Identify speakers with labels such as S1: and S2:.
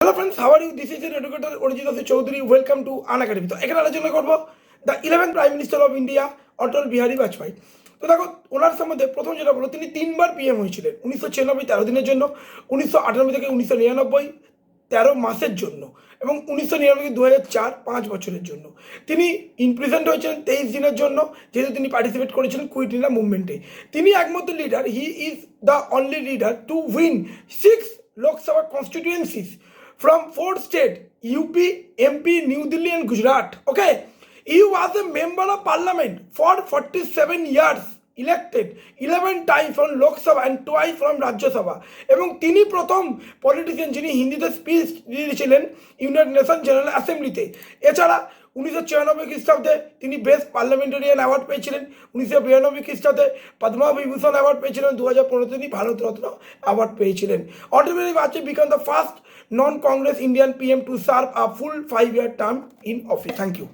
S1: Hello friends, how are you? This is your educator Arijit Basu Chowdhury. Welcome to Unacademy. তো এখানে আলোচনা করব the 11th prime minister of India Atal Bihari Vajpayee. তো দেখো ওনার সম্বন্ধে প্রথম যেটা বলো, তিনি তিনবার পিএম হয়েছিলেন। 1996 13 দিনের জন্য, 1998 থেকে 1999 13 মাসের জন্য, এবং 1999 থেকে 2004 5 বছরের জন্য। তিনি ইমপ্রিজেন্ট হয়েছিলেন 23 দিনের জন্য, যেহেতু তিনি পার্টিসিপেট করেছিলেন কুইট ইন্ডিয়া মুভমেন্টে। তিনি একমাত্র leader, he is the only leader to win 6 Lok Sabha constituencies from 4 states, UP, MP, New Delhi and Gujarat. Okay, he was a member of parliament for 47 years, elected 11 times from Lok Sabha and twice from Rajya Sabha. এবং তিনি প্রথম politician যিনি হিন্দিতে speech দিয়েছিলেন United nation general অ্যাসেম্বলিতে। এছাড়া 1994 খ্রিস্টাব্দে তিনি best parliamentarian award পেয়েছিলেন, 1992 খ্রিস্টাব্দে পদ্মবিভূষণ অ্যাওয়ার্ড পেয়েছিলেন, 2015 তিনি ভারতরত্ন অ্যাওয়ার্ড পেয়েছিলেন। Atal Bihari Vajpayee became the first non-Congress Indian PM to serve a full 5-year term in office. Thank you.